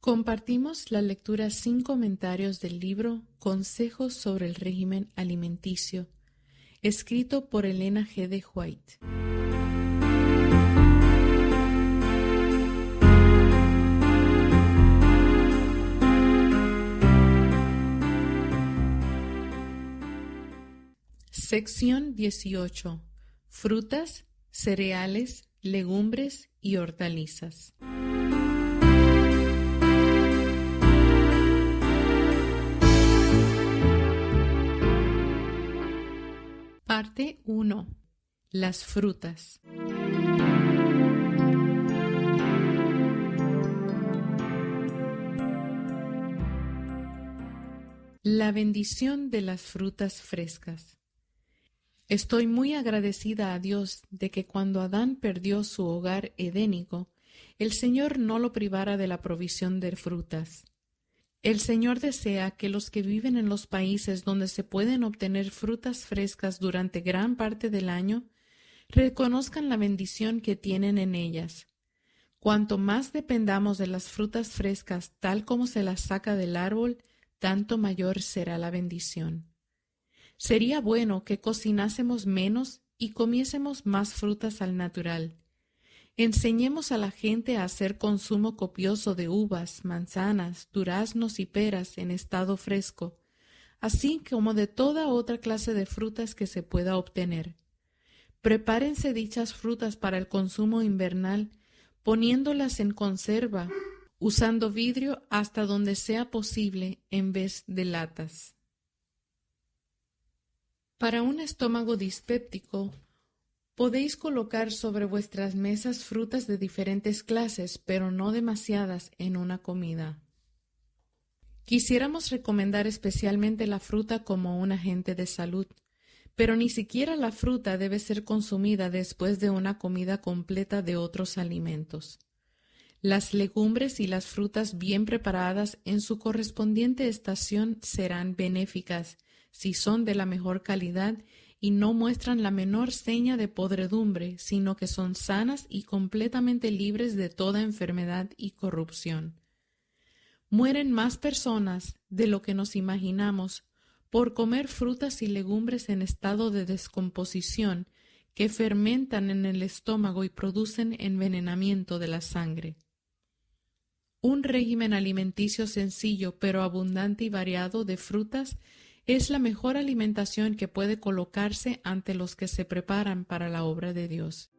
Compartimos la lectura sin comentarios del libro Consejos sobre el régimen alimenticio, escrito por Elena G. de White. Sección 18. Frutas, cereales, legumbres y hortalizas. Parte 1. Las frutas. La bendición de las frutas frescas. Estoy muy agradecida a Dios de que cuando Adán perdió su hogar edénico, el Señor no lo privara de la provisión de frutas. El Señor desea que los que viven en los países donde se pueden obtener frutas frescas durante gran parte del año, reconozcan la bendición que tienen en ellas. Cuanto más dependamos de las frutas frescas tal como se las saca del árbol, tanto mayor será la bendición. Sería bueno que cocinásemos menos y comiésemos más frutas al natural. Enseñemos a la gente a hacer consumo copioso de uvas, manzanas, duraznos y peras en estado fresco, así como de toda otra clase de frutas que se pueda obtener. Prepárense dichas frutas para el consumo invernal, poniéndolas en conserva, usando vidrio hasta donde sea posible en vez de latas. Para un estómago dispéptico, podéis colocar sobre vuestras mesas frutas de diferentes clases, pero no demasiadas en una comida. Quisiéramos recomendar especialmente la fruta como un agente de salud, pero ni siquiera la fruta debe ser consumida después de una comida completa de otros alimentos. Las legumbres y las frutas bien preparadas en su correspondiente estación serán benéficas si son de la mejor calidad y no muestran la menor seña de podredumbre, sino que son sanas y completamente libres de toda enfermedad y corrupción. Mueren más personas de lo que nos imaginamos por comer frutas y legumbres en estado de descomposición que fermentan en el estómago y producen envenenamiento de la sangre. Un régimen alimenticio sencillo pero abundante y variado de frutas es la mejor alimentación que puede colocarse ante los que se preparan para la obra de Dios.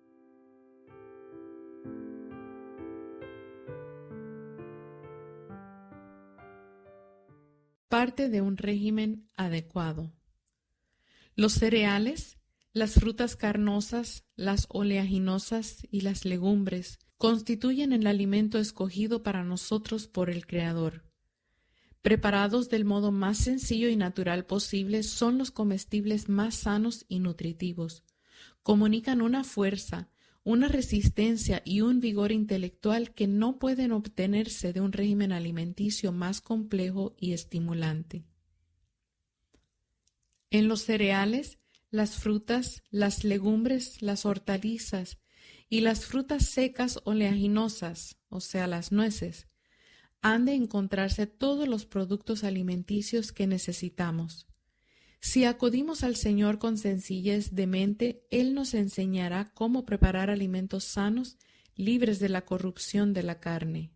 Parte de un régimen adecuado. Los cereales, las frutas carnosas, las oleaginosas y las legumbres constituyen el alimento escogido para nosotros por el Creador. Preparados del modo más sencillo y natural posible, son los comestibles más sanos y nutritivos. Comunican una fuerza, una resistencia y un vigor intelectual que no pueden obtenerse de un régimen alimenticio más complejo y estimulante. En los cereales, las frutas, las legumbres, las hortalizas y las frutas secas oleaginosas, o sea, las nueces, han de encontrarse todos los productos alimenticios que necesitamos. Si acudimos al Señor con sencillez de mente, Él nos enseñará cómo preparar alimentos sanos, libres de la corrupción de la carne.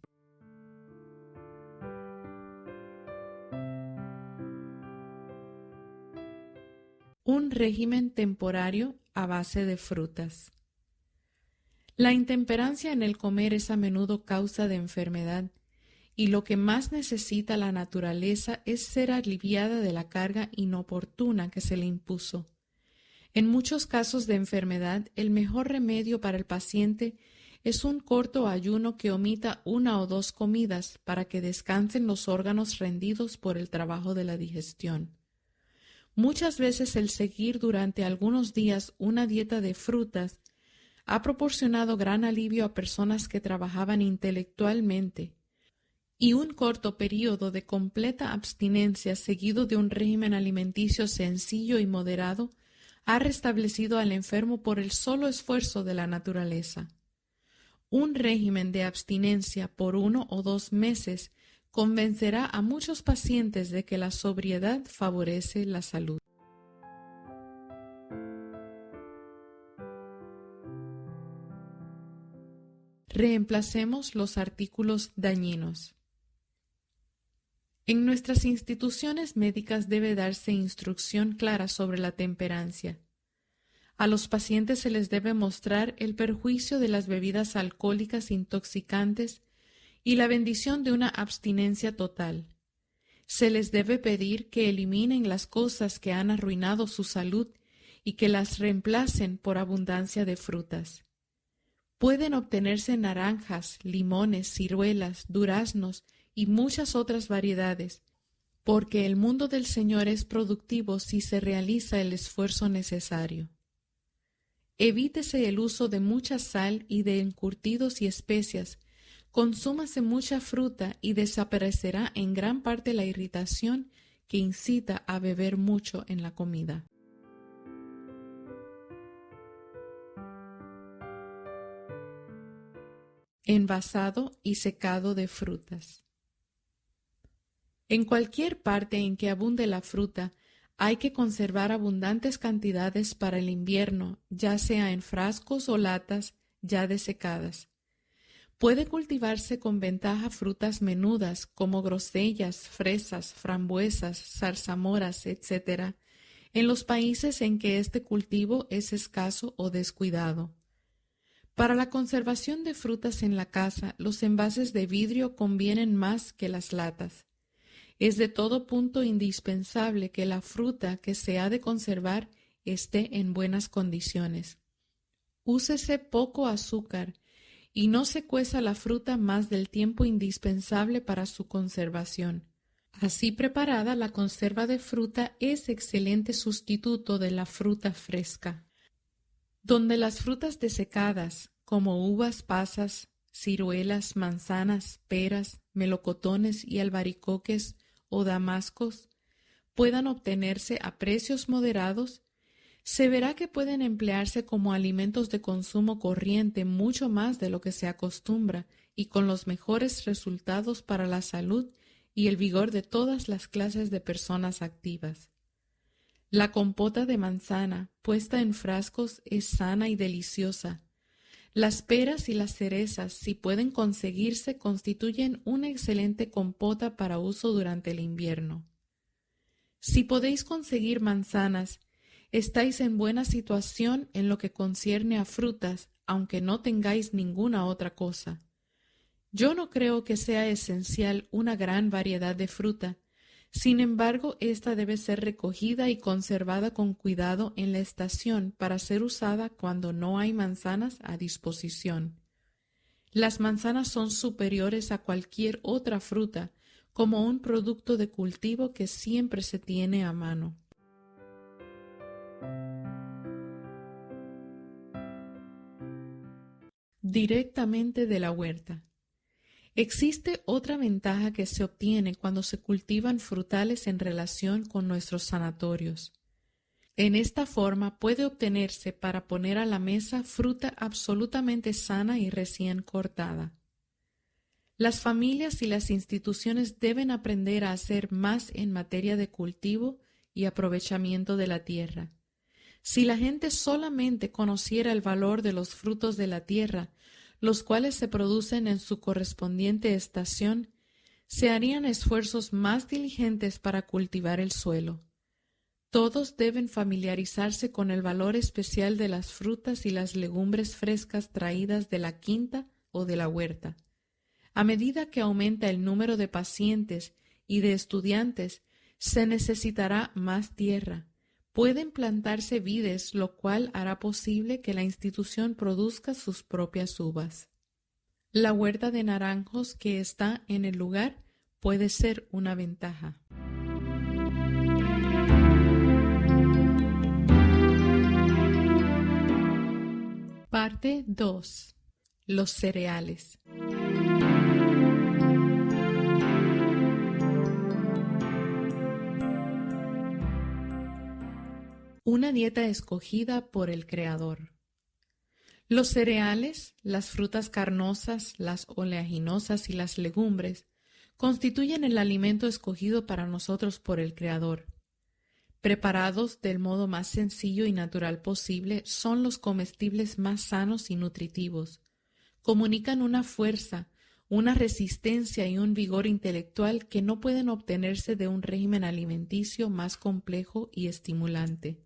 Un régimen temporario a base de frutas. La intemperancia en el comer es a menudo causa de enfermedad, y lo que más necesita la naturaleza es ser aliviada de la carga inoportuna que se le impuso. En muchos casos de enfermedad, el mejor remedio para el paciente es un corto ayuno que omita 1 o 2 comidas para que descansen los órganos rendidos por el trabajo de la digestión. Muchas veces el seguir durante algunos días una dieta de frutas ha proporcionado gran alivio a personas que trabajaban intelectualmente, y un corto periodo de completa abstinencia seguido de un régimen alimenticio sencillo y moderado ha restablecido al enfermo por el solo esfuerzo de la naturaleza. Un régimen de abstinencia por 1 o 2 meses convencerá a muchos pacientes de que la sobriedad favorece la salud. Reemplacemos los artículos dañinos. En nuestras instituciones médicas debe darse instrucción clara sobre la temperancia. A los pacientes se les debe mostrar el perjuicio de las bebidas alcohólicas intoxicantes y la bendición de una abstinencia total. Se les debe pedir que eliminen las cosas que han arruinado su salud y que las reemplacen por abundancia de frutas. Pueden obtenerse naranjas, limones, ciruelas, duraznos y muchas otras variedades, porque el mundo del Señor es productivo si se realiza el esfuerzo necesario. Evítese el uso de mucha sal y de encurtidos y especias. Consúmase mucha fruta y desaparecerá en gran parte la irritación que incita a beber mucho en la comida. Envasado y secado de frutas. En cualquier parte en que abunde la fruta, hay que conservar abundantes cantidades para el invierno, ya sea en frascos o latas ya desecadas. Puede cultivarse con ventaja frutas menudas como grosellas, fresas, frambuesas, zarzamoras, etc., en los países en que este cultivo es escaso o descuidado. Para la conservación de frutas en la casa, los envases de vidrio convienen más que las latas. Es de todo punto indispensable que la fruta que se ha de conservar esté en buenas condiciones. Úsese poco azúcar y no se cueza la fruta más del tiempo indispensable para su conservación. Así preparada, la conserva de fruta es excelente sustituto de la fruta fresca. Donde las frutas desecadas, como uvas pasas, ciruelas, manzanas, peras, melocotones y albaricoques o damascos, puedan obtenerse a precios moderados, se verá que pueden emplearse como alimentos de consumo corriente mucho más de lo que se acostumbra y con los mejores resultados para la salud y el vigor de todas las clases de personas activas. La compota de manzana, puesta en frascos, es sana y deliciosa. Las peras y las cerezas, si pueden conseguirse, constituyen una excelente compota para uso durante el invierno. Si podéis conseguir manzanas, estáis en buena situación en lo que concierne a frutas, aunque no tengáis ninguna otra cosa. Yo no creo que sea esencial una gran variedad de fruta. Sin embargo, esta debe ser recogida y conservada con cuidado en la estación para ser usada cuando no hay manzanas a disposición. Las manzanas son superiores a cualquier otra fruta, como un producto de cultivo que siempre se tiene a mano. Directamente de la huerta. Existe otra ventaja que se obtiene cuando se cultivan frutales en relación con nuestros sanatorios. En esta forma puede obtenerse para poner a la mesa fruta absolutamente sana y recién cortada. Las familias y las instituciones deben aprender a hacer más en materia de cultivo y aprovechamiento de la tierra. Si la gente solamente conociera el valor de los frutos de la tierra, los cuales se producen en su correspondiente estación, se harían esfuerzos más diligentes para cultivar el suelo. Todos deben familiarizarse con el valor especial de las frutas y las legumbres frescas traídas de la quinta o de la huerta. A medida que aumenta el número de pacientes y de estudiantes, se necesitará más tierra. Pueden plantarse vides, lo cual hará posible que la institución produzca sus propias uvas. La huerta de naranjos que está en el lugar puede ser una ventaja. Parte 2. Los cereales. Una dieta escogida por el Creador. Los cereales, las frutas carnosas, las oleaginosas y las legumbres constituyen el alimento escogido para nosotros por el Creador. Preparados del modo más sencillo y natural posible, son los comestibles más sanos y nutritivos. Comunican una fuerza, una resistencia y un vigor intelectual que no pueden obtenerse de un régimen alimenticio más complejo y estimulante.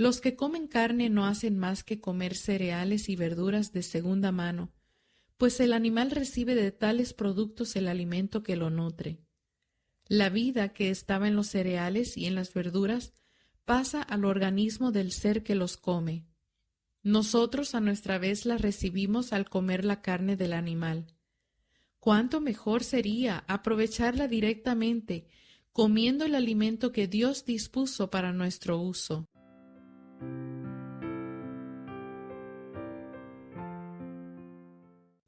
Los que comen carne no hacen más que comer cereales y verduras de segunda mano, pues el animal recibe de tales productos el alimento que lo nutre. La vida que estaba en los cereales y en las verduras pasa al organismo del ser que los come. Nosotros a nuestra vez la recibimos al comer la carne del animal. ¿Cuánto mejor sería aprovecharla directamente, comiendo el alimento que Dios dispuso para nuestro uso?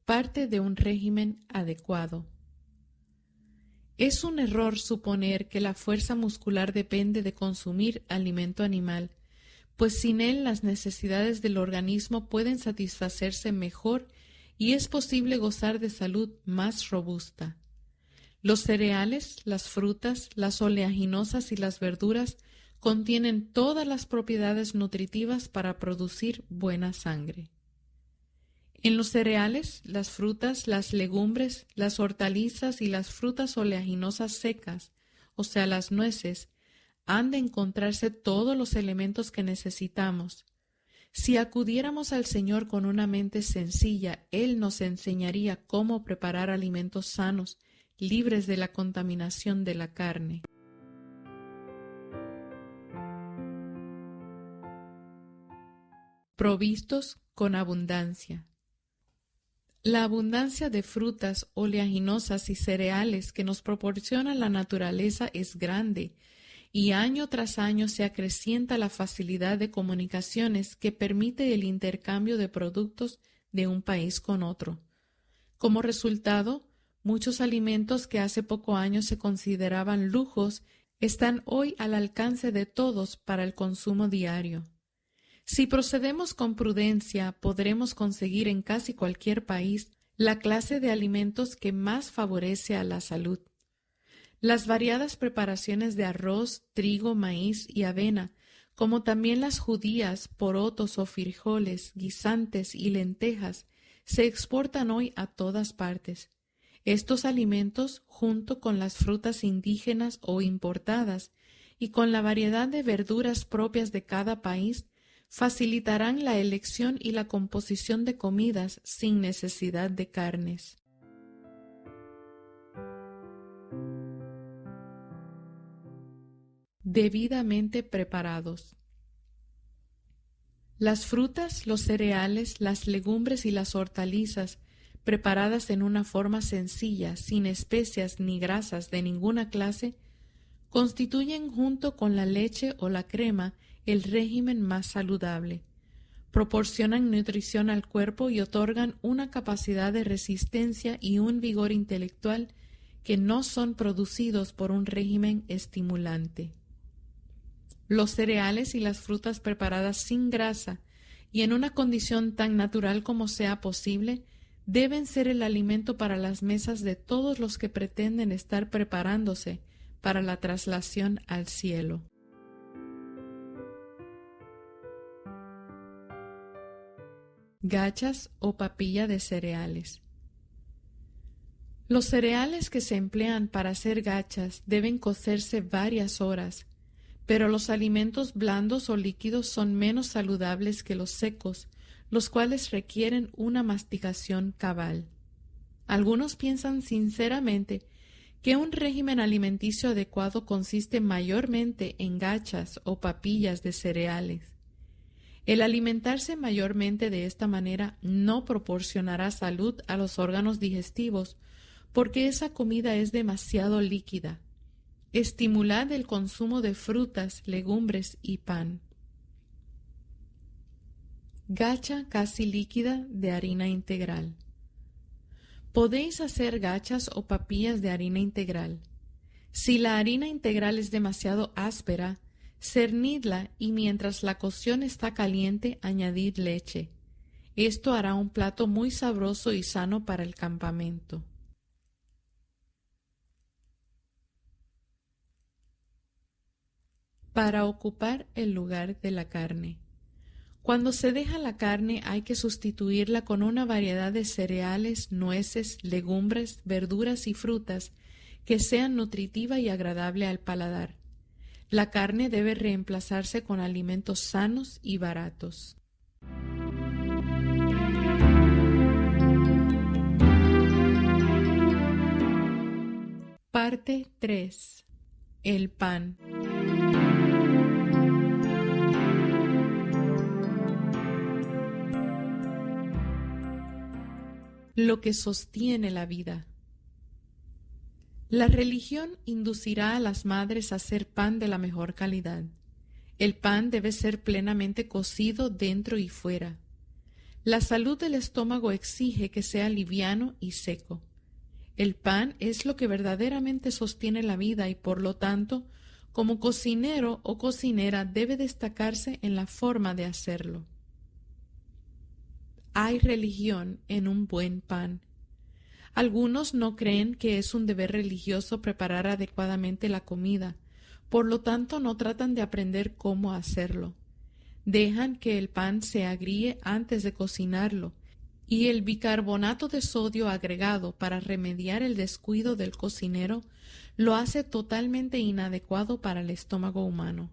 Parte de un régimen adecuado. Es un error suponer que la fuerza muscular depende de consumir alimento animal, pues sin él las necesidades del organismo pueden satisfacerse mejor y es posible gozar de salud más robusta. Los cereales, las frutas, las oleaginosas y las verduras contienen todas las propiedades nutritivas para producir buena sangre. En los cereales, las frutas, las legumbres, las hortalizas y las frutas oleaginosas secas, o sea, las nueces, han de encontrarse todos los elementos que necesitamos. Si acudiéramos al Señor con una mente sencilla, Él nos enseñaría cómo preparar alimentos sanos, libres de la contaminación de la carne. Provistos con abundancia. La abundancia de frutas, oleaginosas y cereales que nos proporciona la naturaleza es grande, y año tras año se acrecienta la facilidad de comunicaciones que permite el intercambio de productos de un país con otro. Como resultado, muchos alimentos que hace pocos años se consideraban lujos están hoy al alcance de todos para el consumo diario. Si procedemos con prudencia, podremos conseguir en casi cualquier país la clase de alimentos que más favorece a la salud. Las variadas preparaciones de arroz, trigo, maíz y avena, como también las judías, porotos o frijoles, guisantes y lentejas, se exportan hoy a todas partes. Estos alimentos, junto con las frutas indígenas o importadas y con la variedad de verduras propias de cada país, facilitarán la elección y la composición de comidas sin necesidad de carnes. Debidamente preparados. Las frutas, los cereales, las legumbres y las hortalizas, preparadas en una forma sencilla, sin especias ni grasas de ninguna clase, constituyen junto con la leche o la crema el régimen más saludable. Proporcionan nutrición al cuerpo y otorgan una capacidad de resistencia y un vigor intelectual que no son producidos por un régimen estimulante. Los cereales y las frutas preparadas sin grasa y en una condición tan natural como sea posible deben ser el alimento para las mesas de todos los que pretenden estar preparándose para la traslación al cielo. Gachas o papilla de cereales. Los cereales que se emplean para hacer gachas deben cocerse varias horas, pero los alimentos blandos o líquidos son menos saludables que los secos, los cuales requieren una masticación cabal. Algunos piensan sinceramente que un régimen alimenticio adecuado consiste mayormente en gachas o papillas de cereales. El alimentarse mayormente de esta manera no proporcionará salud a los órganos digestivos porque esa comida es demasiado líquida. Estimulad el consumo de frutas, legumbres y pan. Gacha casi líquida de harina integral. Podéis hacer gachas o papillas de harina integral. Si la harina integral es demasiado áspera, cernidla y mientras la cocción está caliente, añadid leche. Esto hará un plato muy sabroso y sano para el campamento. Para ocupar el lugar de la carne. Cuando se deja la carne hay que sustituirla con una variedad de cereales, nueces, legumbres, verduras y frutas que sean nutritiva y agradable al paladar. La carne debe reemplazarse con alimentos sanos y baratos. Parte 3. El pan. Lo que sostiene la vida. La religión inducirá a las madres a hacer pan de la mejor calidad. El pan debe ser plenamente cocido dentro y fuera. La salud del estómago exige que sea liviano y seco. El pan es lo que verdaderamente sostiene la vida y por lo tanto, como cocinero o cocinera debe destacarse en la forma de hacerlo. Hay religión en un buen pan. Algunos no creen que es un deber religioso preparar adecuadamente la comida, por lo tanto no tratan de aprender cómo hacerlo. Dejan que el pan se agríe antes de cocinarlo, y el bicarbonato de sodio agregado para remediar el descuido del cocinero lo hace totalmente inadecuado para el estómago humano.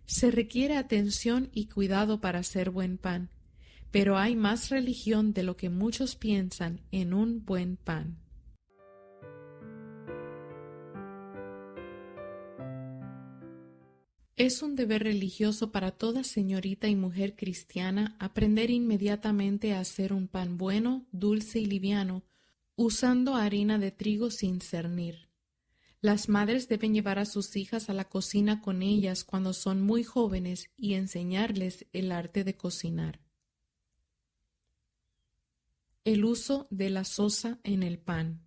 Se requiere atención y cuidado para hacer buen pan, pero hay más religión de lo que muchos piensan en un buen pan. Es un deber religioso para toda señorita y mujer cristiana aprender inmediatamente a hacer un pan bueno, dulce y liviano, usando harina de trigo sin cernir. Las madres deben llevar a sus hijas a la cocina con ellas cuando son muy jóvenes y enseñarles el arte de cocinar. El uso de la sosa en el pan.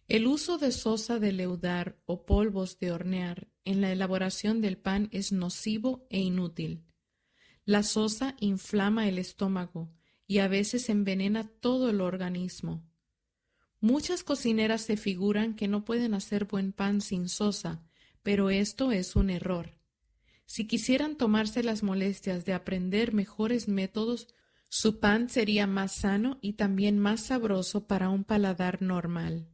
El uso de sosa de leudar o polvos de hornear en la elaboración del pan es nocivo e inútil. La sosa inflama el estómago y a veces envenena todo el organismo. Muchas cocineras se figuran que no pueden hacer buen pan sin sosa, pero esto es un error. Si quisieran tomarse las molestias de aprender mejores métodos, su pan sería más sano y también más sabroso para un paladar normal.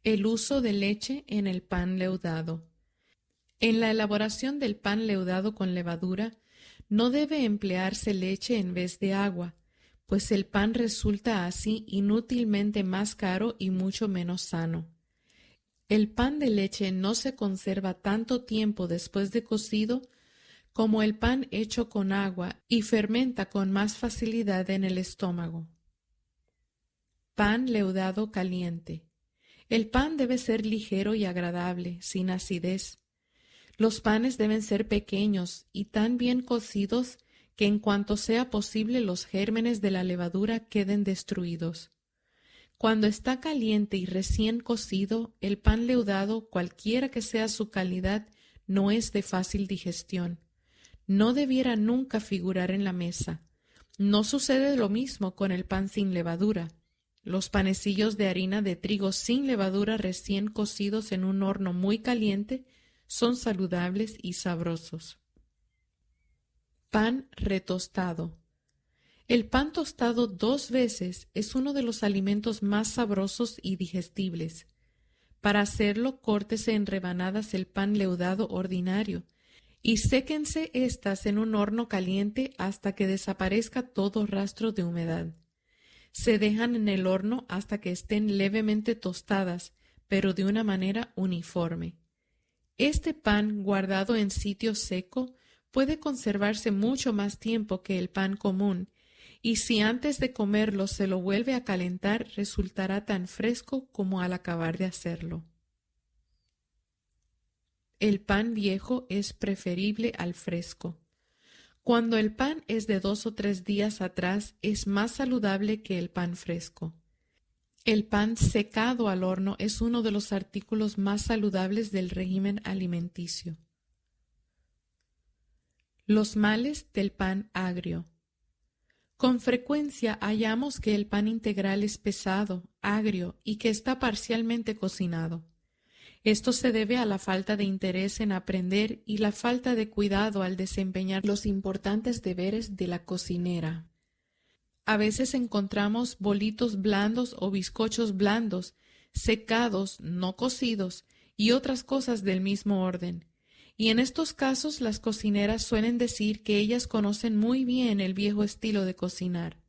El uso de leche en el pan leudado. En la elaboración del pan leudado con levadura, no debe emplearse leche en vez de agua, pues el pan resulta así inútilmente más caro y mucho menos sano. El pan de leche no se conserva tanto tiempo después de cocido como el pan hecho con agua y fermenta con más facilidad en el estómago. Pan leudado caliente. El pan debe ser ligero y agradable, sin acidez. Los panes deben ser pequeños y tan bien cocidos que en cuanto sea posible los gérmenes de la levadura queden destruidos. Cuando está caliente y recién cocido, el pan leudado, cualquiera que sea su calidad, no es de fácil digestión. No debiera nunca figurar en la mesa. No sucede lo mismo con el pan sin levadura. Los panecillos de harina de trigo sin levadura recién cocidos en un horno muy caliente son saludables y sabrosos. Pan retostado. El pan tostado 2 veces es uno de los alimentos más sabrosos y digestibles. Para hacerlo, córtese en rebanadas el pan leudado ordinario y séquense éstas en un horno caliente hasta que desaparezca todo rastro de humedad. Se dejan en el horno hasta que estén levemente tostadas, pero de una manera uniforme. Este pan, guardado en sitio seco, puede conservarse mucho más tiempo que el pan común, y si antes de comerlo se lo vuelve a calentar, resultará tan fresco como al acabar de hacerlo. El pan viejo es preferible al fresco. Cuando el pan es de 2 o 3 días atrás, es más saludable que el pan fresco. El pan secado al horno es uno de los artículos más saludables del régimen alimenticio. Los males del pan agrio. Con frecuencia hallamos que el pan integral es pesado, agrio y que está parcialmente cocinado. Esto se debe a la falta de interés en aprender y la falta de cuidado al desempeñar los importantes deberes de la cocinera. A veces encontramos bolitos blandos o bizcochos blandos, secados, no cocidos, y otras cosas del mismo orden. Y en estos casos las cocineras suelen decir que ellas conocen muy bien el viejo estilo de cocinar.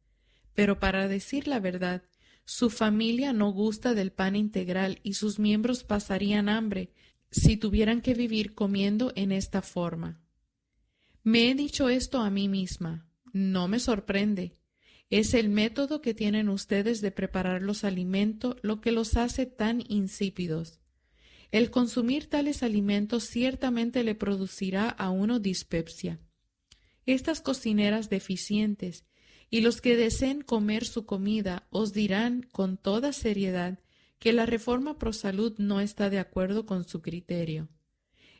Pero para decir la verdad, su familia no gusta del pan integral y sus miembros pasarían hambre si tuvieran que vivir comiendo en esta forma. Me he dicho esto a mí misma. No me sorprende. Es el método que tienen ustedes de preparar los alimentos lo que los hace tan insípidos. El consumir tales alimentos ciertamente le producirá a uno dispepsia. Estas cocineras deficientes y los que deseen comer su comida os dirán con toda seriedad que la reforma pro salud no está de acuerdo con su criterio.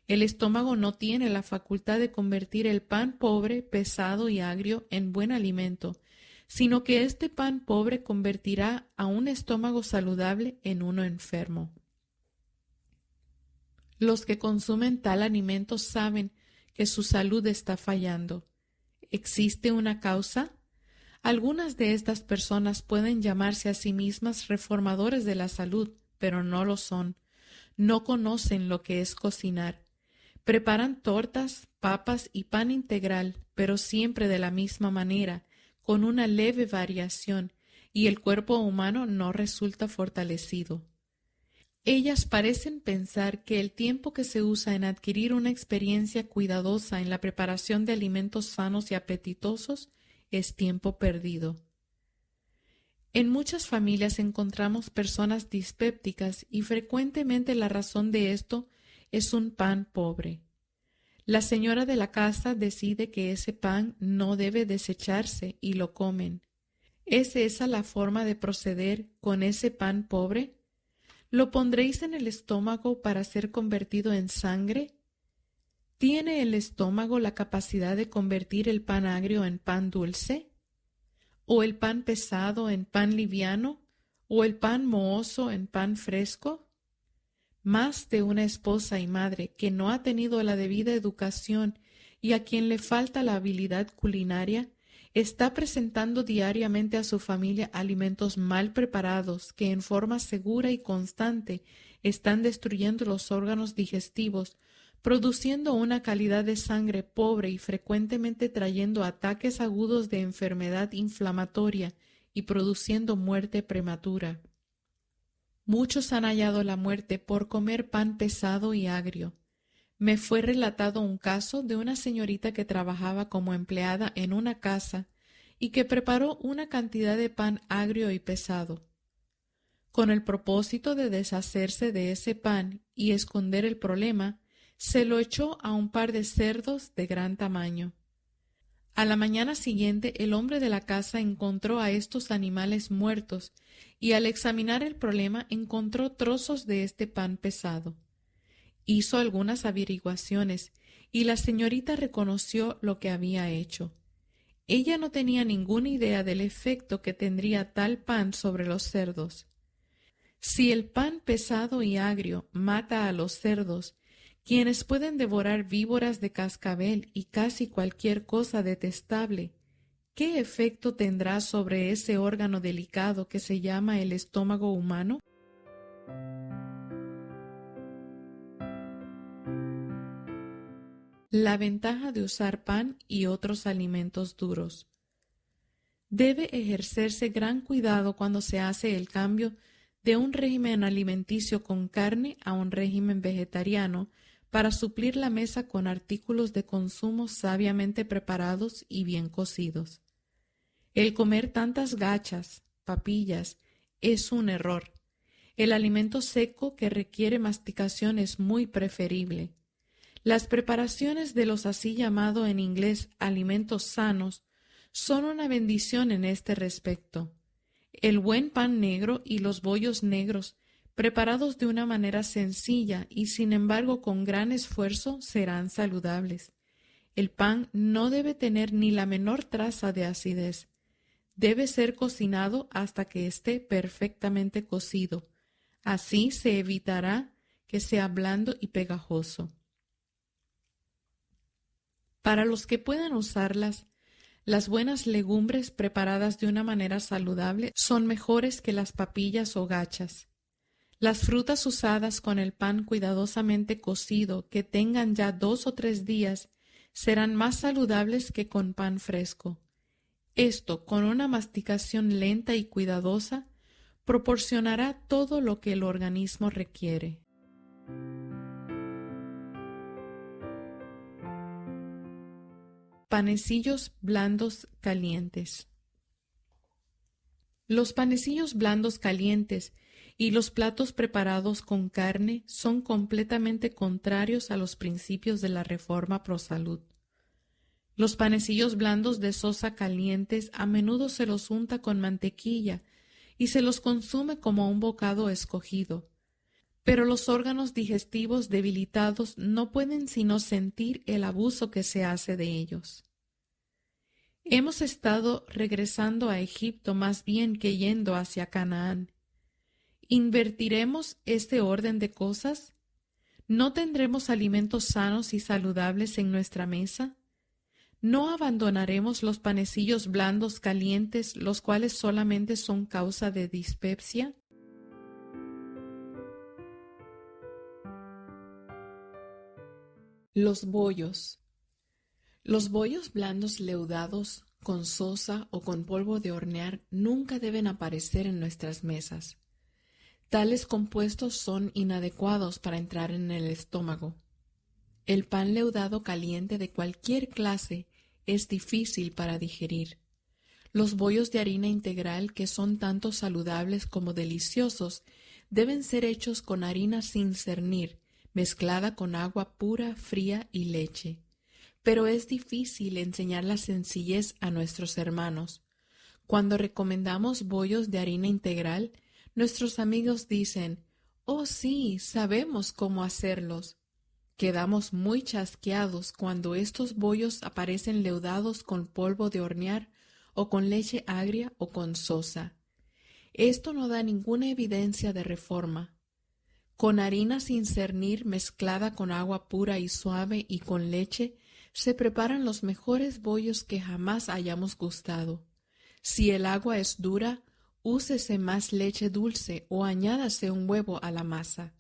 El estómago no tiene la facultad de convertir el pan pobre, pesado y agrio en buen alimento, sino que este pan pobre convertirá a un estómago saludable en uno enfermo. Los que consumen tal alimento saben que su salud está fallando. ¿Existe una causa? Algunas de estas personas pueden llamarse a sí mismas reformadores de la salud, pero no lo son. No conocen lo que es cocinar. Preparan tortas, papas y pan integral, pero siempre de la misma manera, con una leve variación, y el cuerpo humano no resulta fortalecido. Ellas parecen pensar que el tiempo que se usa en adquirir una experiencia cuidadosa en la preparación de alimentos sanos y apetitosos es tiempo perdido. En muchas familias encontramos personas dispépticas y frecuentemente la razón de esto es un pan pobre. La señora de la casa decide que ese pan no debe desecharse y lo comen. ¿Es esa la forma de proceder con ese pan pobre? ¿Lo pondréis en el estómago para ser convertido en sangre? ¿Tiene el estómago la capacidad de convertir el pan agrio en pan dulce? ¿O el pan pesado en pan liviano? ¿O el pan mohoso en pan fresco? Más de una esposa y madre que no ha tenido la debida educación y a quien le falta la habilidad culinaria, está presentando diariamente a su familia alimentos mal preparados que en forma segura y constante están destruyendo los órganos digestivos, produciendo una calidad de sangre pobre y frecuentemente trayendo ataques agudos de enfermedad inflamatoria y produciendo muerte prematura. Muchos han hallado la muerte por comer pan pesado y agrio. Me fue relatado un caso de una señorita que trabajaba como empleada en una casa y que preparó una cantidad de pan agrio y pesado. Con el propósito de deshacerse de ese pan y esconder el problema, se lo echó a un par de cerdos de gran tamaño. A la mañana siguiente el hombre de la casa encontró a estos animales muertos y al examinar el problema encontró trozos de este pan pesado. Hizo algunas averiguaciones y la señorita reconoció lo que había hecho. Ella no tenía ninguna idea del efecto que tendría tal pan sobre los cerdos. Si el pan pesado y agrio mata a los cerdos, quienes pueden devorar víboras de cascabel y casi cualquier cosa detestable, ¿qué efecto tendrá sobre ese órgano delicado que se llama el estómago humano? La ventaja de usar pan y otros alimentos duros. Debe ejercerse gran cuidado cuando se hace el cambio de un régimen alimenticio con carne a un régimen vegetariano para suplir la mesa con artículos de consumo sabiamente preparados y bien cocidos. El comer tantas gachas, papillas, es un error. El alimento seco que requiere masticación es muy preferible. Las preparaciones de los así llamado en inglés alimentos sanos son una bendición en este respecto. El buen pan negro y los bollos negros, preparados de una manera sencilla y sin embargo con gran esfuerzo, serán saludables. El pan no debe tener ni la menor traza de acidez. Debe ser cocinado hasta que esté perfectamente cocido. Así se evitará que sea blando y pegajoso. Para los que puedan usarlas, las buenas legumbres preparadas de una manera saludable son mejores que las papillas o gachas. Las frutas usadas con el pan cuidadosamente cocido que tengan ya 2 o 3 días serán más saludables que con pan fresco. Esto, con una masticación lenta y cuidadosa, proporcionará todo lo que el organismo requiere. Panecillos blandos calientes. Los panecillos blandos calientes y los platos preparados con carne son completamente contrarios a los principios de la Reforma Pro Salud. Los panecillos blandos de sosa calientes a menudo se los unta con mantequilla y se los consume como un bocado escogido, pero los órganos digestivos debilitados no pueden sino sentir el abuso que se hace de ellos. Hemos estado regresando a Egipto más bien que yendo hacia Canaán. ¿Invertiremos este orden de cosas? ¿No tendremos alimentos sanos y saludables en nuestra mesa? ¿No abandonaremos los panecillos blandos calientes, los cuales solamente son causa de dispepsia? Los bollos. Los bollos blandos leudados, con sosa o con polvo de hornear, nunca deben aparecer en nuestras mesas. Tales compuestos son inadecuados para entrar en el estómago. El pan leudado caliente de cualquier clase es difícil para digerir. Los bollos de harina integral, que son tanto saludables como deliciosos, deben ser hechos con harina sin cernir, mezclada con agua pura, fría y leche. Pero es difícil enseñar la sencillez a nuestros hermanos. Cuando recomendamos bollos de harina integral, nuestros amigos dicen: «Oh sí, sabemos cómo hacerlos». Quedamos muy chasqueados cuando estos bollos aparecen leudados con polvo de hornear o con leche agria o con sosa. Esto no da ninguna evidencia de reforma. Con harina sin cernir mezclada con agua pura y suave y con leche, se preparan los mejores bollos que jamás hayamos gustado. Si el agua es dura, úsese más leche dulce o añádase un huevo a la masa.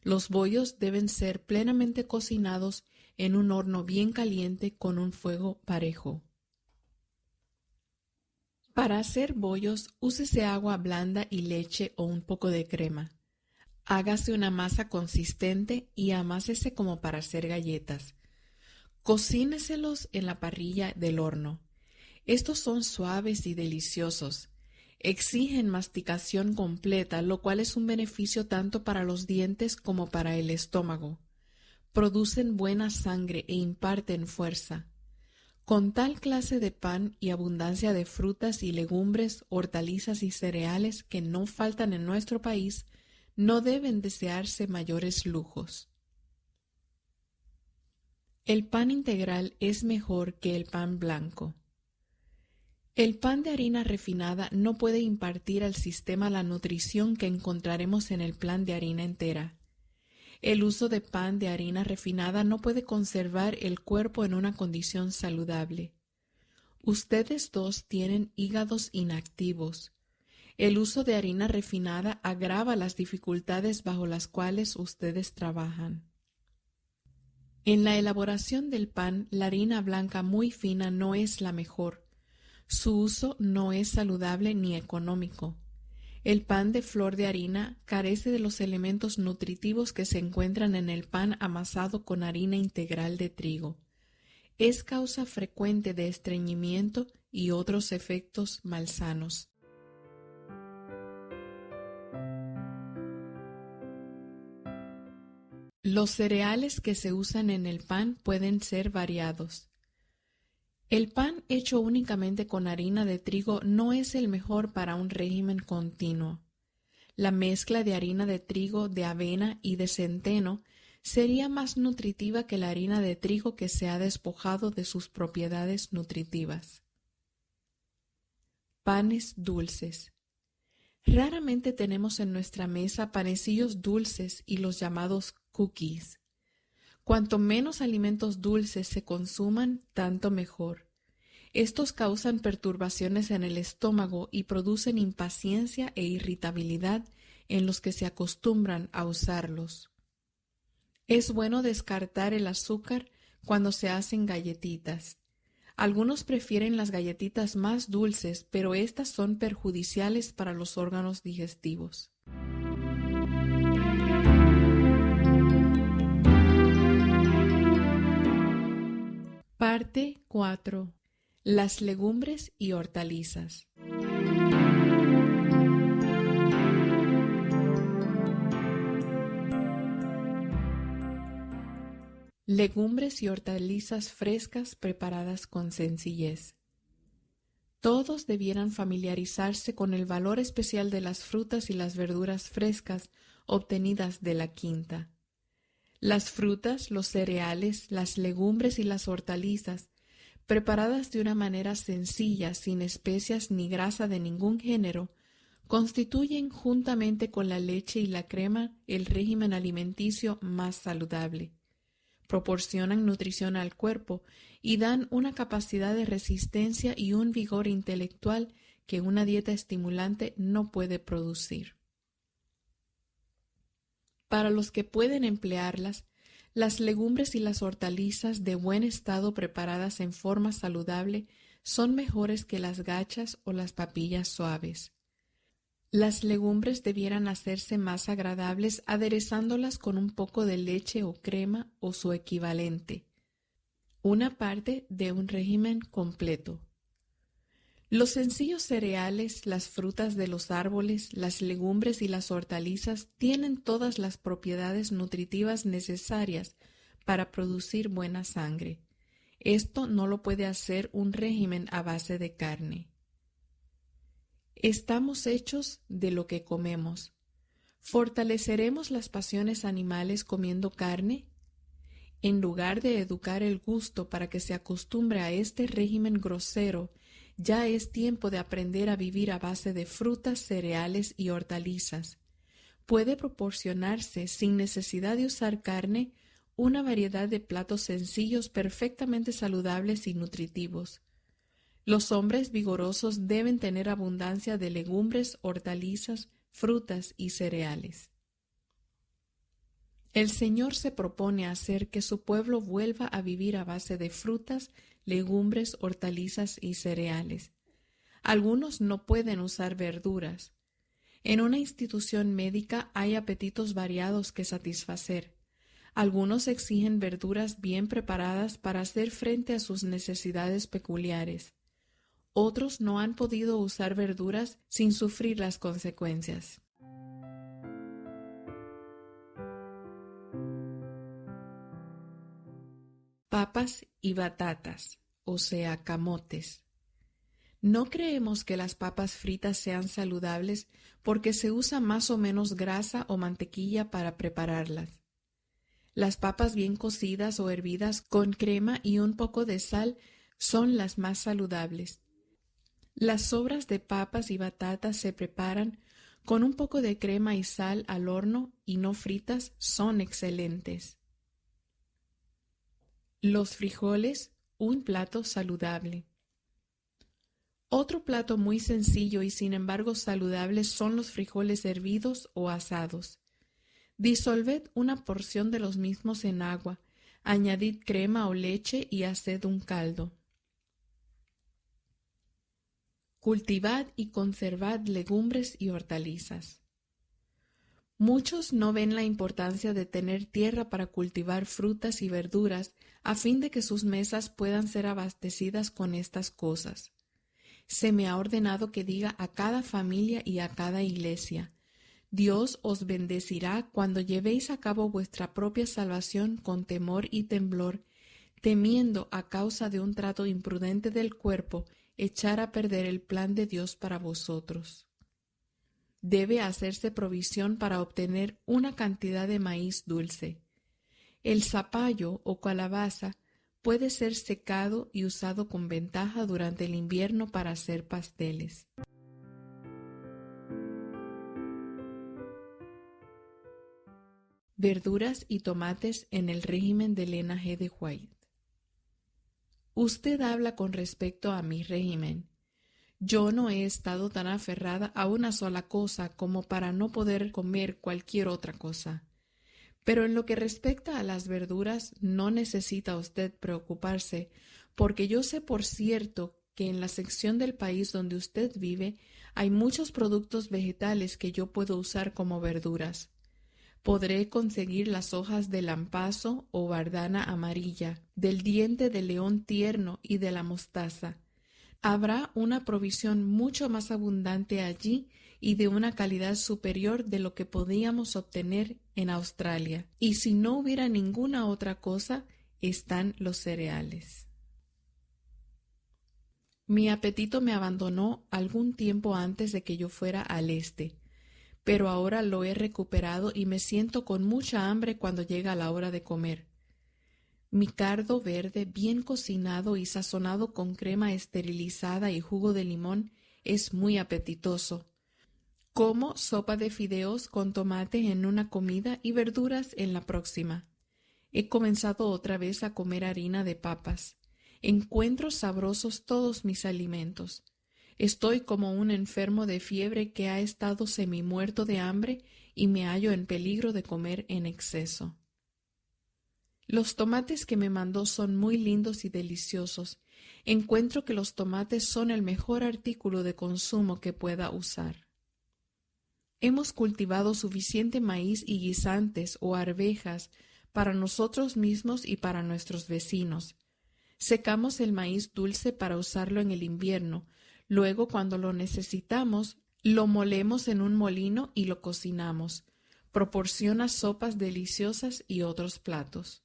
Los bollos deben ser plenamente cocinados en un horno bien caliente con un fuego parejo. Para hacer bollos, úsese agua blanda y leche o un poco de crema. Hágase una masa consistente y amásese como para hacer galletas. Cocíneselos en la parrilla del horno. Estos son suaves y deliciosos. Exigen masticación completa, lo cual es un beneficio tanto para los dientes como para el estómago. Producen buena sangre e imparten fuerza. Con tal clase de pan y abundancia de frutas y legumbres, hortalizas y cereales que no faltan en nuestro país, no deben desearse mayores lujos. El pan integral es mejor que el pan blanco. El pan de harina refinada no puede impartir al sistema la nutrición que encontraremos en el pan de harina entera. El uso de pan de harina refinada no puede conservar el cuerpo en una condición saludable. Ustedes dos tienen hígados inactivos. El uso de harina refinada agrava las dificultades bajo las cuales ustedes trabajan. En la elaboración del pan, la harina blanca muy fina no es la mejor. Su uso no es saludable ni económico. El pan de flor de harina carece de los elementos nutritivos que se encuentran en el pan amasado con harina integral de trigo. Es causa frecuente de estreñimiento y otros efectos malsanos. Los cereales que se usan en el pan pueden ser variados. El pan hecho únicamente con harina de trigo no es el mejor para un régimen continuo. La mezcla de harina de trigo, de avena y de centeno sería más nutritiva que la harina de trigo que se ha despojado de sus propiedades nutritivas. Panes dulces. Raramente tenemos en nuestra mesa panecillos dulces y los llamados cookies. Cuanto menos alimentos dulces se consuman, tanto mejor. Estos causan perturbaciones en el estómago y producen impaciencia e irritabilidad en los que se acostumbran a usarlos. Es bueno descartar el azúcar cuando se hacen galletitas. Algunos prefieren las galletitas más dulces, pero estas son perjudiciales para los órganos digestivos. Parte 4. Las legumbres y hortalizas. Legumbres y hortalizas frescas preparadas con sencillez. Todos debieran familiarizarse con el valor especial de las frutas y las verduras frescas obtenidas de la quinta. Las frutas, los cereales, las legumbres y las hortalizas, preparadas de una manera sencilla, sin especias ni grasa de ningún género, constituyen, juntamente con la leche y la crema, el régimen alimenticio más saludable. Proporcionan nutrición al cuerpo y dan una capacidad de resistencia y un vigor intelectual que una dieta estimulante no puede producir. Para los que pueden emplearlas, las legumbres y las hortalizas de buen estado preparadas en forma saludable son mejores que las gachas o las papillas suaves. Las legumbres debieran hacerse más agradables aderezándolas con un poco de leche o crema o su equivalente, una parte de un régimen completo. Los sencillos cereales, las frutas de los árboles, las legumbres y las hortalizas tienen todas las propiedades nutritivas necesarias para producir buena sangre. Esto no lo puede hacer un régimen a base de carne. Estamos hechos de lo que comemos. ¿Fortaleceremos las pasiones animales comiendo carne? En lugar de educar el gusto para que se acostumbre a este régimen grosero, ya es tiempo de aprender a vivir a base de frutas, cereales y hortalizas. Puede proporcionarse, sin necesidad de usar carne, una variedad de platos sencillos perfectamente saludables y nutritivos. Los hombres vigorosos deben tener abundancia de legumbres, hortalizas, frutas y cereales. El Señor se propone hacer que su pueblo vuelva a vivir a base de frutas, legumbres, hortalizas y cereales. Algunos no pueden usar verduras. En una institución médica hay apetitos variados que satisfacer. Algunos exigen verduras bien preparadas para hacer frente a sus necesidades peculiares. Otros no han podido usar verduras sin sufrir las consecuencias. Papas y batatas, o sea, camotes. No creemos que las papas fritas sean saludables porque se usa más o menos grasa o mantequilla para prepararlas. Las papas bien cocidas o hervidas con crema y un poco de sal son las más saludables. Las sobras de papas y batatas se preparan con un poco de crema y sal al horno y no fritas son excelentes. Los frijoles, un plato saludable. Otro plato muy sencillo y sin embargo saludable son los frijoles hervidos o asados. Disolved una porción de los mismos en agua, añadid crema o leche y haced un caldo. Cultivad y conservad legumbres y hortalizas. Muchos no ven la importancia de tener tierra para cultivar frutas y verduras a fin de que sus mesas puedan ser abastecidas con estas cosas. Se me ha ordenado que diga a cada familia y a cada iglesia: Dios os bendecirá cuando llevéis a cabo vuestra propia salvación con temor y temblor, temiendo a causa de un trato imprudente del cuerpo echar a perder el plan de Dios para vosotros. Debe hacerse provisión para obtener una cantidad de maíz dulce. El zapallo o calabaza puede ser secado y usado con ventaja durante el invierno para hacer pasteles. Verduras y tomates en el régimen de Lena G. de White. Usted habla con respecto a mi régimen. Yo no he estado tan aferrada a una sola cosa como para no poder comer cualquier otra cosa. Pero en lo que respecta a las verduras, no necesita usted preocuparse, porque yo sé por cierto que en la sección del país donde usted vive hay muchos productos vegetales que yo puedo usar como verduras. Podré conseguir las hojas del lampazo o bardana amarilla, del diente de león tierno y de la mostaza. Habrá una provisión mucho más abundante allí y de una calidad superior de lo que podíamos obtener en Australia. Y si no hubiera ninguna otra cosa, están los cereales. Mi apetito me abandonó algún tiempo antes de que yo fuera al este, pero ahora lo he recuperado y me siento con mucha hambre cuando llega la hora de comer. Mi cardo verde bien cocinado y sazonado con crema esterilizada y jugo de limón es muy apetitoso. Como sopa de fideos con tomate en una comida y verduras en la próxima. He comenzado otra vez a comer harina de papas. Encuentro sabrosos todos mis alimentos. Estoy como un enfermo de fiebre que ha estado semimuerto de hambre y me hallo en peligro de comer en exceso. Los tomates que me mandó son muy lindos y deliciosos. Encuentro que los tomates son el mejor artículo de consumo que pueda usar. Hemos cultivado suficiente maíz y guisantes o arvejas para nosotros mismos y para nuestros vecinos. Secamos el maíz dulce para usarlo en el invierno. Luego, cuando lo necesitamos, lo molemos en un molino y lo cocinamos. Proporciona sopas deliciosas y otros platos.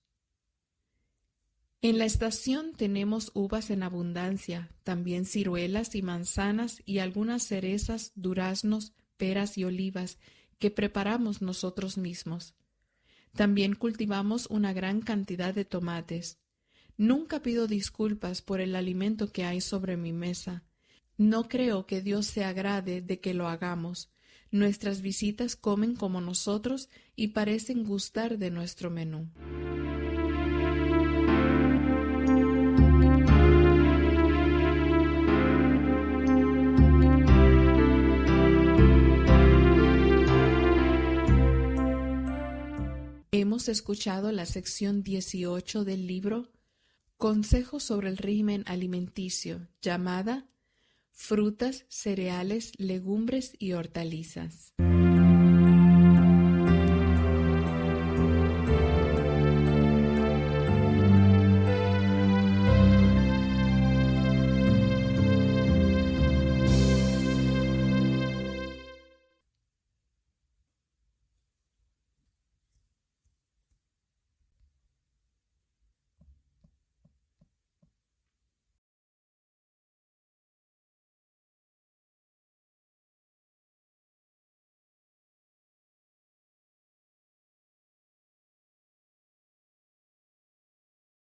En la estación tenemos uvas en abundancia, también ciruelas y manzanas y algunas cerezas, duraznos, peras y olivas que preparamos nosotros mismos. También cultivamos una gran cantidad de tomates. Nunca pido disculpas por el alimento que hay sobre mi mesa. No creo que Dios se agrade de que lo hagamos. Nuestras visitas comen como nosotros y parecen gustar de nuestro menú. Hemos escuchado la sección 18 del libro Consejos sobre el régimen alimenticio, llamada Frutas, cereales, legumbres y hortalizas.